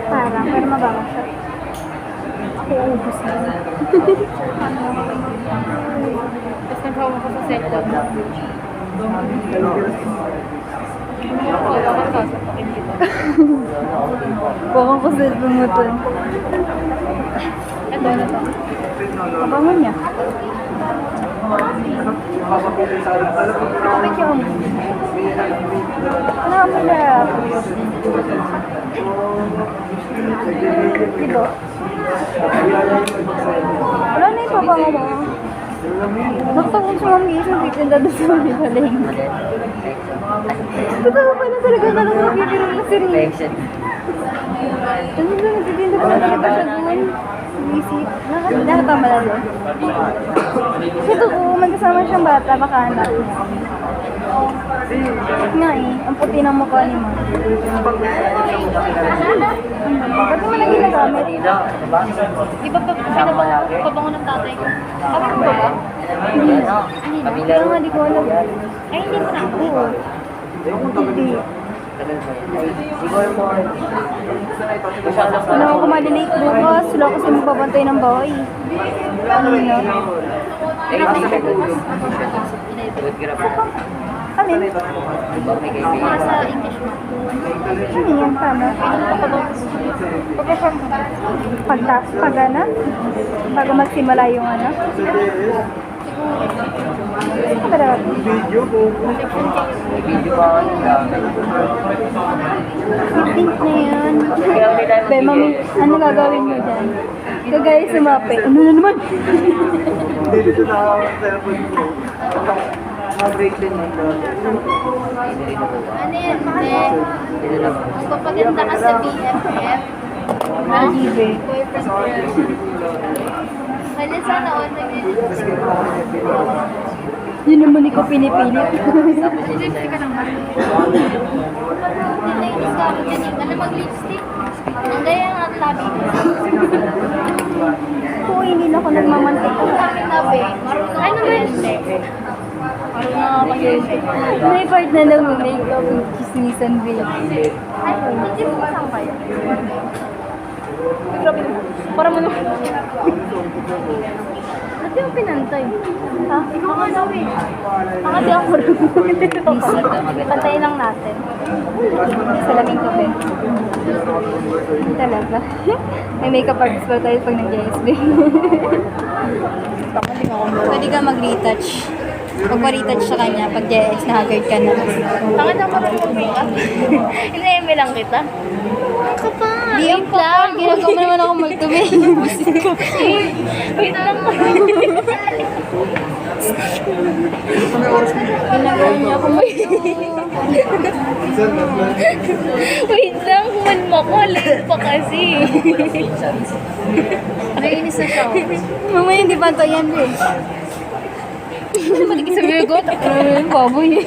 Parang, pero mabango siya. Ako ubus na. Tapos naghawa ko sa cellphone. Bukang ko sa mo to. Ito na to. Kabango niya. Kapit yung namalap. Diba? Wala na yung pabango mo. Nagtawag sa mga isang titinda doon sa mga galing. Totoo pa na talaga na lang mabibiro na si Rick. Ano ba nagtitinda pa na talaga siya doon? Isip. Nakatama na doon. Kasi totoo, magkasama siyang bata, baka anak niya. Nga eh, ang puti ng mukha ni Ma. Ba't mo na ginagamit? Di ba pabango ng tatay ko? Sabi mo ba? Hindi. Kaya nga, di ko alam. Ay, hindi mo na ako. Hindi. Wala ako malilate bukas. Wala kasi magbabantay ng bahay. Ano na? Alin? Para sa English mo. Ano yan? Paano? Pag ano? Bago magsimula yung ano? Ano ba dapat? I-think na yan. Be, mami, ano gagawin mo dyan? Kagaya sumapi. Ano na naman? Dito na ako sa cellphone ko. Mag-break din ng Ano yan, te? Magpapaganda ka sa BFF. Nagibe. Boyfriend girl. Kaya sana all Yun naman ikaw pinipilit. Lipstick ka lang ba? Nilainis ka ako dyan yung ano mag-lipstick. Ang gaya nga ang labi mo. Kung hindi na ako nagmamantik. Ang dami na be. Marunong ako yan. Marunong ako yan. May part na lang may makeup yung chismisan babe. Ay, hindi mo kasama kayo. Grabe na. Para mo naman. Ba't yung pinantay? Ha? Ikaw nga daw eh. Kasi ako rin. Pantayin lang natin. Sa laming kape. Talaga. May makeup artist pa tayo pag nag-JSB. Pwede ka mag-retouch. Pag pa-retouch sa kanya, pag JS, na-haggard ka na. Tangan na marunong makeup. Ina-eme lang kita. Ka pa. Di ang kapal. Ginagawa mo naman ako magtubi. Wait lang. Ginagawa niya ako Wait lang. Kumalma ko. Late pa kasi. Naiinis na siya. Mamaya hindi pa ito yan eh. Ano sa Virgo? Baboy.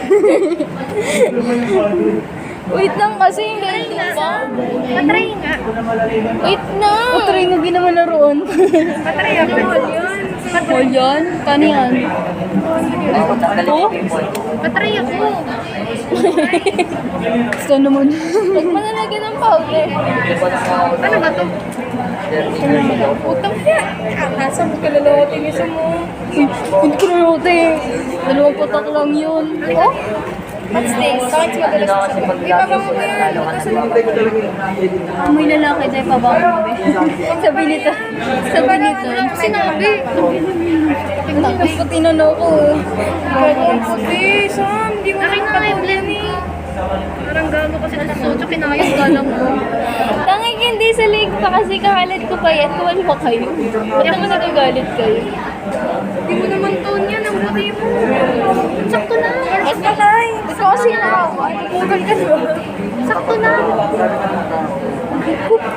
Wait lang kasi yung ganito pa. Patry nga. Wait na. Patry nga ginawa na roon. Patry ako. Yun. O yan? Paano yan? Oh? Patry ako. Gusto naman. Huwag mo nalagyan ng powder. Ano ba to? Utang siya. Nasa mo kalalawating isa mo. Hindi ko na rote. 2 patak lang yun. Oh? What's this? Bakit madalas sa sabi? Ipabango mo yan. Amoy lalaki dahil pabango mo. Sabi nito. Sabi nito. Sinabi. Hindi na po tinanong ko. Ang puti. Sam, di mo naman pa-blend eh. Parang gano kasi nasuso, kinayang galang mo. Tanging hindi sa leg pa kasi kakalat ko pa yan. Kumalma kayo. Ba't naman nagagalit kayo? Di mo naman tone yan, ang puti mo. Sakto na. Ba't ka tayo? Ba't ko kasi nakawa? Nagpugan ka doon. Sakto na.